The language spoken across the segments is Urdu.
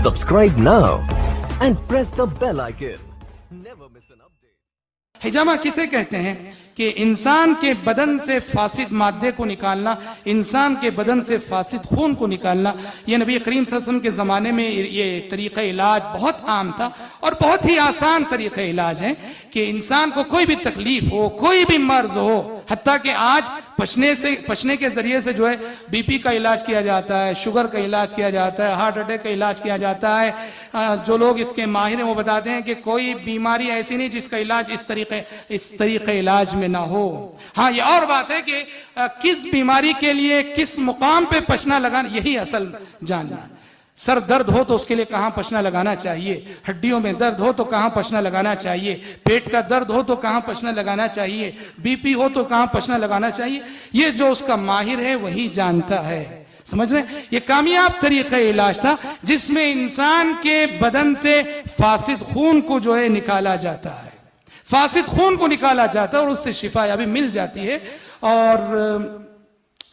Subscribe now and press the bell icon. Never miss an update. حجامہ کسے کہتے ہیں کہ انسان کے بدن سے فاسد مادے کو نکالنا، انسان کے بدن سے فاسد خون کو نکالنا. یہ نبی کریم صلی اللہ علیہ وسلم کے زمانے میں یہ طریقہ علاج بہت عام تھا اور بہت ہی آسان طریقہ علاج ہے کہ انسان کو کوئی بھی تکلیف ہو، کوئی بھی مرض ہو، حتیٰ کہ آج پشنے کے ذریعے سے جو ہے بی پی کا علاج کیا جاتا ہے، شوگر کا علاج کیا جاتا ہے، ہارٹ اٹیک کا علاج کیا جاتا ہے. جو لوگ اس کے ماہر ہیں وہ بتاتے ہیں کہ کوئی بیماری ایسی نہیں جس کا علاج اس طریقے علاج میں نہ ہو. ہاں یہ اور بات ہے کہ کس بیماری کے لیے کس مقام پہ پشنا لگانا، یہی اصل جاننا. سر درد ہو تو اس کے لیے کہاں پشنا لگانا چاہیے، ہڈیوں میں درد ہو تو کہاں پشنا لگانا چاہیے، پیٹ کا درد ہو تو کہاں پشنا لگانا چاہیے، بی پی ہو تو کہاں پشنا لگانا چاہیے، یہ جو اس کا ماہر ہے وہی جانتا ہے. سمجھ رہے ہیں؟ یہ کامیاب طریقہ علاج تھا جس میں انسان کے بدن سے فاسد خون کو جو ہے نکالا جاتا ہے، فاسد خون کو نکالا جاتا ہے اور اس سے شفا یابی مل جاتی ہے. اور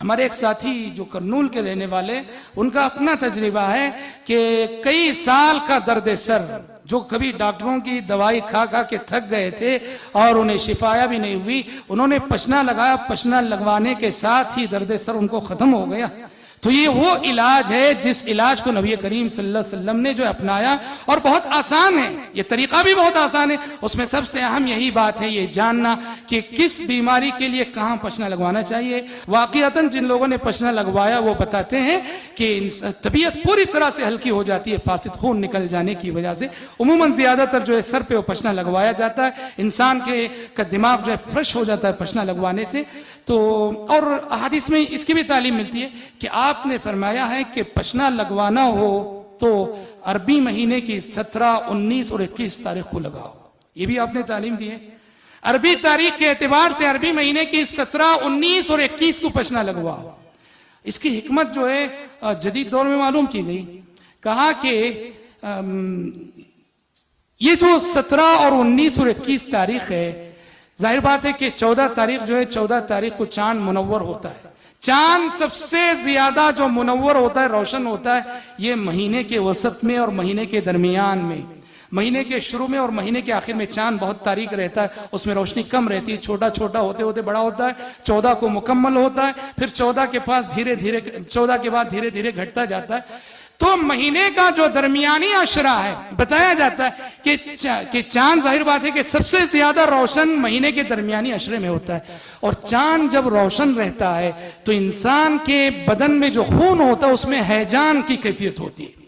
ہمارے ایک ساتھی جو کرنول کے رہنے والے، ان کا اپنا تجربہ ہے کہ کئی سال کا درد سر جو کبھی ڈاکٹروں کی دوائی کھا کے تھک گئے تھے اور انہیں شفایا بھی نہیں ہوئی، انہوں نے پشنا لگایا، پشنا لگوانے کے ساتھ ہی درد سر ان کو ختم ہو گیا. تو یہ وہ علاج ہے جس علاج کو نبی کریم صلی اللہ علیہ وسلم نے جو اپنایا، اور بہت آسان ہے، یہ طریقہ بھی بہت آسان ہے. اس میں سب سے اہم یہی بات ہے، یہ جاننا کہ کس بیماری کے لیے کہاں پشنا لگوانا چاہیے. واقعتاً جن لوگوں نے پشنا لگوایا وہ بتاتے ہیں کہ طبیعت پوری طرح سے ہلکی ہو جاتی ہے فاسد خون نکل جانے کی وجہ سے. عموماً زیادہ تر جو ہے سر پہ وہ پشنا لگوایا جاتا ہے، انسان کا دماغ جو ہے فریش ہو جاتا ہے پشنا لگوانے سے. تو اور حدیث میں اس کی بھی تعلیم ملتی ہے کہ آپ نے فرمایا ہے کہ پشنا لگوانا ہو تو عربی مہینے کی 17، 19 اور 21 تاریخ کو لگاؤ. یہ بھی آپ نے تعلیم دی ہے. عربی تاریخ کے اعتبار سے عربی مہینے کی 17، 19 اور 21 کو پشنا لگواؤ. اس کی حکمت جو ہے جدید دور میں معلوم کی گئی. کہا کہ یہ جو 17 اور 19 اور 21 تاریخ ہے، ظاہر بات ہے کہ 14 تاریخ جو ہے 14 تاریخ کو چاند منور ہوتا ہے. چاند سب سے زیادہ جو منور ہوتا ہے، روشن ہوتا ہے، یہ مہینے کے وسط میں اور مہینے کے درمیان میں. مہینے کے شروع میں اور مہینے کے آخر میں چاند بہت تاریک رہتا ہے، اس میں روشنی کم رہتی ہے، چھوٹا چھوٹا ہوتے ہوتے بڑا ہوتا ہے، 14 کو مکمل ہوتا ہے، پھر 14 کے بعد دھیرے دھیرے گھٹتا جاتا ہے. تو مہینے کا جو درمیانی عشرہ ہے، بتایا جاتا ہے کہ چاند ظاہر بات ہے کہ سب سے زیادہ روشن مہینے کے درمیانی عشرے میں ہوتا ہے. اور چاند جب روشن رہتا ہے تو انسان کے بدن میں جو خون ہوتا ہے اس میں ہیجان کی کیفیت ہوتی ہے،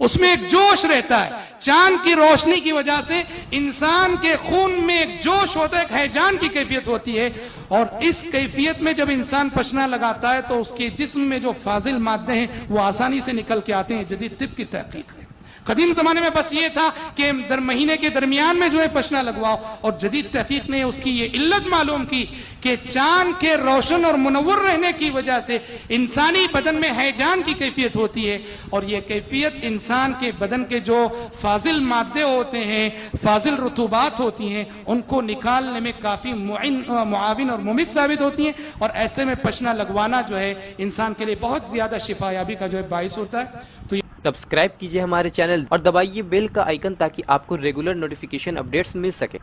اس میں ایک جوش رہتا ہے. چاند کی روشنی کی وجہ سے انسان کے خون میں ایک جوش ہوتا ہے، ایک ہیجان کی کیفیت ہوتی ہے. اور اس کیفیت میں جب انسان پشنا لگاتا ہے تو اس کے جسم میں جو فاضل مادے ہیں وہ آسانی سے نکل کے آتے ہیں. جدید طب کی تحقیق ہے. قدیم زمانے میں بس یہ تھا کہ مہینے کے درمیان میں جو ہے پشنا لگواؤ، اور جدید تحقیق نے اس کی یہ علت معلوم کی کہ چاند کے روشن اور منور رہنے کی وجہ سے انسانی بدن میں ہیجان کی کیفیت ہوتی ہے، اور یہ کیفیت انسان کے بدن کے جو فاضل مادے ہوتے ہیں، فاضل رطوبات ہوتی ہیں، ان کو نکالنے میں کافی معاون اور ممد ثابت ہوتی ہیں. اور ایسے میں پشنا لگوانا جو ہے انسان کے لیے بہت زیادہ شفا یابی کا جو ہے باعث ہوتا ہے. تو سبسکرائب کیجئے ہمارے چینل اور دبائیے بیل کا آئیکن تاکہ آپ کو ریگولر نوٹیفیکیشن اپڈیٹس مل سکے.